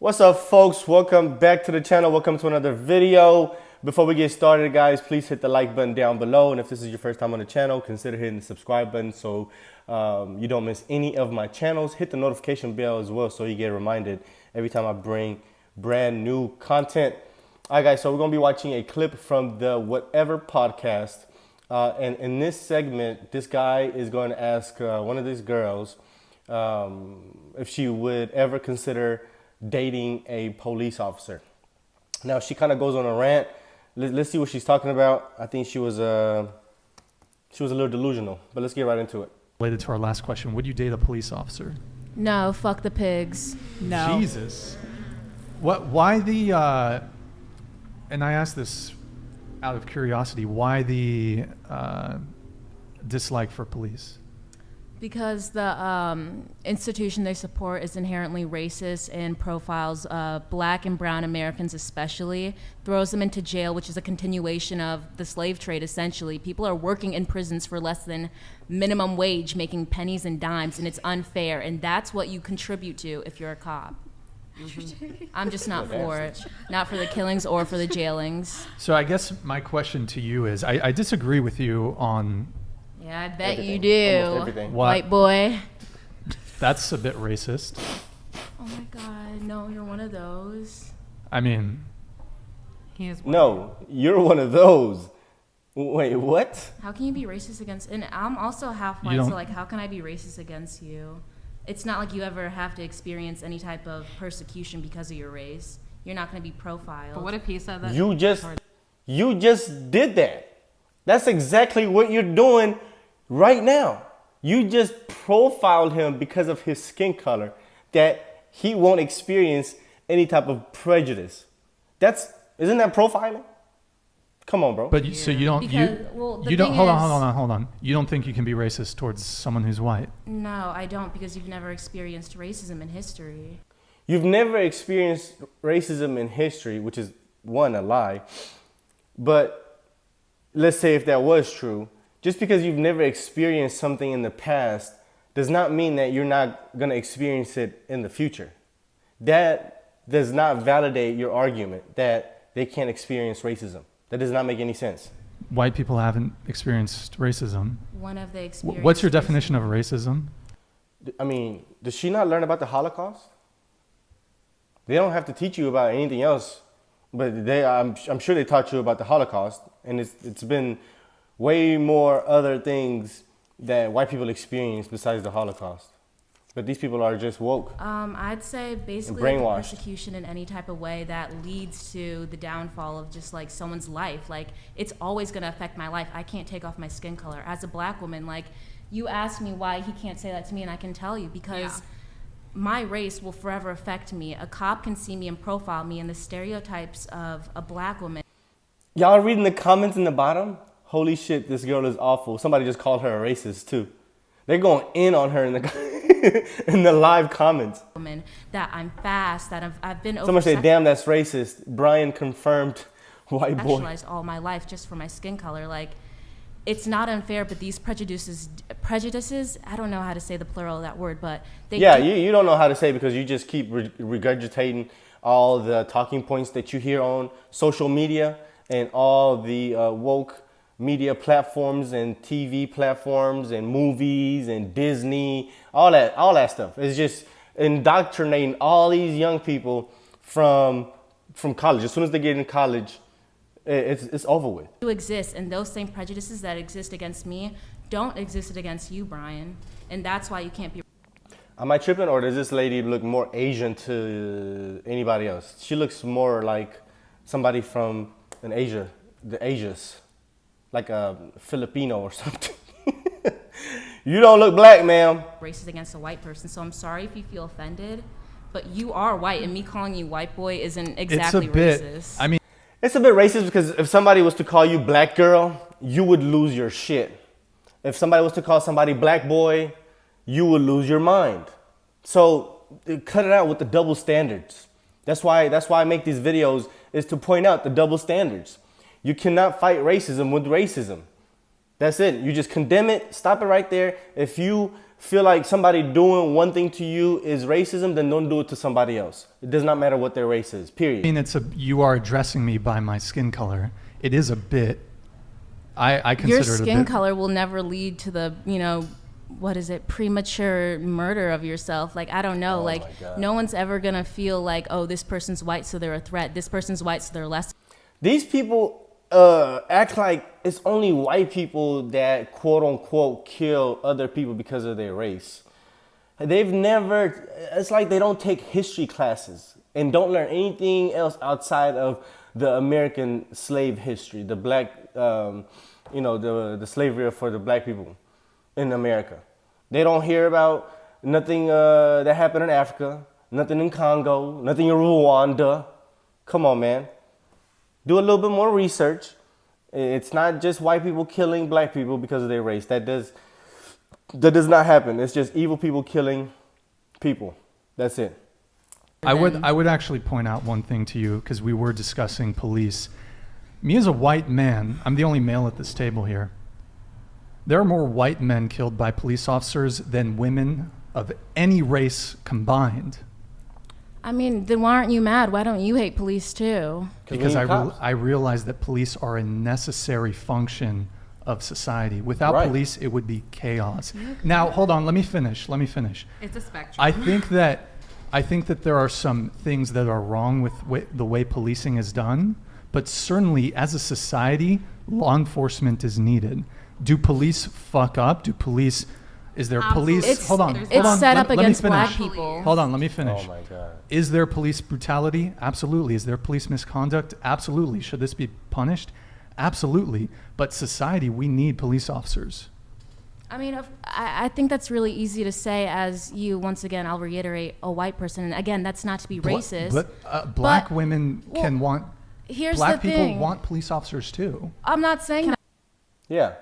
What's up, folks? Welcome back to the channel. Welcome to another video. Before we get started, guys, please hit the like button down below. And if this is your first time on the channel, consider hitting the subscribe button so you don't miss any of my channels. Hit the notification bell as well so you get reminded every time I bring brand new content. All right, guys, so we're going to be watching a clip from the Whatever podcast. And in this segment, this guy is going to ask one of these girls if she would ever consider dating a police officer. Now, she kind of goes on a rant. Let's see what she's talking about. I think she was a little delusional, but let's get right into it. Related to our last question, would you date a police officer? No, fuck the pigs. No. Jesus. Why the, and I ask this out of curiosity, why the dislike for police? Because the institution they support is inherently racist and profiles black and brown Americans especially, throws them into jail, which is a continuation of the slave trade essentially. People are working in prisons for less than minimum wage, making pennies and dimes, and it's unfair, and that's what you contribute to if you're a cop. I'm just not for it. Not for the killings or for the jailings. So I guess my question to you is, I disagree with you on... Yeah, I bet Everything. you do. Almost everything. White boy. That's a bit racist. Oh my God, no, you're one of those. I mean... He is white. No, you're one of those. Wait, what? How can you be racist against, and I'm also half white, so like how can I be racist against you? It's not like you ever have to experience any type of persecution because of your race. You're not going to be profiled. But what if he said that? You just did that. That's exactly what you're doing right now. You just profiled him because of his skin color, that he won't experience any type of prejudice. Isn't that profiling? Come on, bro. But so you don't, Because, you don't, hold on. You don't think you can be racist towards someone who's white? No, I don't, because you've never experienced racism in history. You've never experienced racism in history, which is, one, a lie. But let's say if that was true, just because you've never experienced something in the past does not mean that you're not going to experience it in the future. That does not validate your argument that they can't experience racism. That does not make any sense. White people haven't experienced racism. One of the experiences. What's your definition of racism? I mean, does she not learn about the Holocaust? They don't have to teach you about anything else, but I'm sure they taught you about the Holocaust, and it's been way more other things that white people experience besides the Holocaust. But these people are just woke. I'd say basically brainwashed. like persecution in any type of way that leads to the downfall of just like someone's life. Like it's always going to affect my life. I can't take off my skin color. As a black woman, like you ask me why he can't say that to me, and I can tell you because my race will forever affect me. A cop can see me and profile me, and the stereotypes of a black woman. Y'all reading the comments in the bottom? Holy shit, this girl is awful. Somebody just called her a racist too. They're going in on her in the in the live comments. That I'm fast, that I've been Someone say, damn, that's racist. Brian confirmed white boy. Sexualized all my life just for my skin color. Like, it's not unfair, but these prejudices, I don't know how to say the plural of that word, but they you don't know how to say it because you just keep regurgitating all the talking points that you hear on social media and all the woke media platforms and TV platforms and movies and Disney, all that stuff. It's just indoctrinating all these young people from college. As soon as they get in college, it's over with. Do exist, and those same prejudices that exist against me don't exist against you, Brian, and that's why you can't be. Am I tripping, or does this lady look more Asian to anybody else? She looks more like somebody from the Asias. Like a Filipino or something. You don't look black, ma'am. Racist against a white person, so I'm sorry if you feel offended, but you are white, and me calling you white boy isn't exactly racist. I mean, it's a bit racist because if somebody was to call you black girl, you would lose your shit. If somebody was to call somebody black boy, you would lose your mind. So cut it out with the double standards. That's why I make these videos, is to point out the double standards. You cannot fight racism with racism. That's it. You just condemn it, stop it right there. If you feel like somebody doing one thing to you is racism, then don't do it to somebody else. It does not matter what their race is, period. I mean, you are addressing me by my skin color. It is a bit. I consider Your it a bit. skin color will never lead to the, what is it, premature murder of yourself. Like, I don't know. Oh like, my God. no one's ever going to feel like, oh, this person's white, so they're a threat. This person's white, so they're less. These people act like it's only white people that quote unquote kill other people because of their race. They've never, it's like they don't take history classes and don't learn anything else outside of the American slave history, the black, the slavery for the black people in America. They don't hear about nothing that happened in Africa, nothing in Congo, nothing in Rwanda. Come on, man. Do a little bit more research. It's not just white people killing black people because of their race. That does not happen. It's just evil people killing people. That's it. I would actually point out one thing to you, because we were discussing police. Me as a white man, I'm the only male at this table here. There are more white men killed by police officers than women of any race combined. I mean, then why aren't you mad? Why don't you hate police too? Because I realize that police are a necessary function of society. Without Right. police, it would be chaos. Now, hold on. Let me finish. It's a spectrum. I think that there are some things that are wrong with the way policing is done, but certainly as a society, law enforcement is needed. Do police fuck up? Is there police? It's, hold on. It's hold on. set up let me against finish. black people. Hold on, let me finish. Oh my God. Is there police brutality? Absolutely. Is there police misconduct? Absolutely. Should this be punished? Absolutely. But society, we need police officers. I mean, I think that's really easy to say as you, once again, I'll reiterate, a white person. And again, that's not to be racist. But black women can want, here's black the people thing. want police officers too. I'm not saying that. Yeah,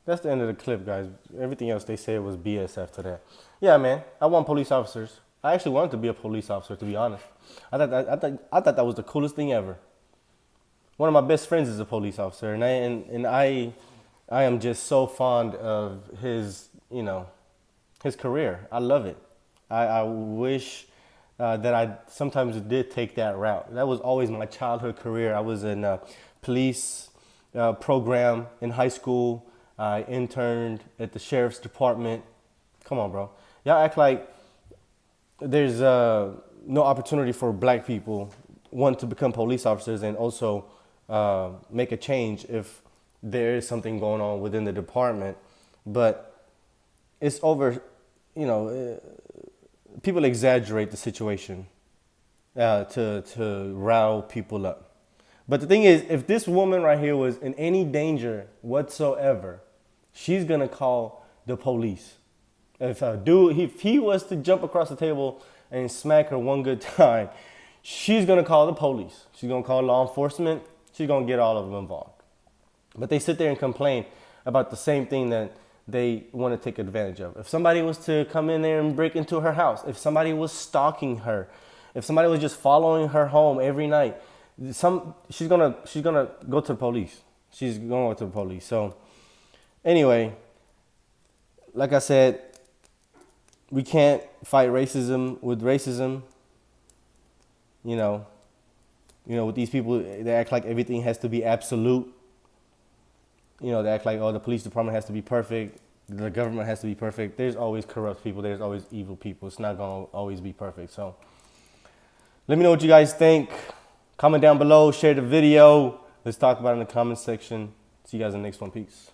that's the end of the clip, guys. Everything else they said was BS after that. Yeah, man, I want police officers. I actually wanted to be a police officer, to be honest. I thought that was the coolest thing ever. One of my best friends is a police officer, and I am just so fond of his career. I love it. I wish that I sometimes did take that route. That was always my childhood career. I was in a police program in high school. I interned at the sheriff's department. Come on, bro. Y'all act like there's no opportunity for black people, one, to become police officers and also make a change if there is something going on within the department. But it's over, people exaggerate the situation to rile people up. But the thing is, if this woman right here was in any danger whatsoever, she's gonna call the police. If a dude, if he was to jump across the table and smack her one good time, she's gonna call the police. She's gonna call law enforcement. She's gonna get all of them involved. But they sit there and complain about the same thing that they want to take advantage of. If somebody was to come in there and break into her house, if somebody was stalking her, if somebody was just following her home every night, she's gonna go to the police. She's gonna go to the police. So anyway, like I said, we can't fight racism with racism. With these people, they act like everything has to be absolute. They act like, the police department has to be perfect. The government has to be perfect. There's always corrupt people. There's always evil people. It's not going to always be perfect. So let me know what you guys think. Comment down below. Share the video. Let's talk about it in the comment section. See you guys in the next one. Peace.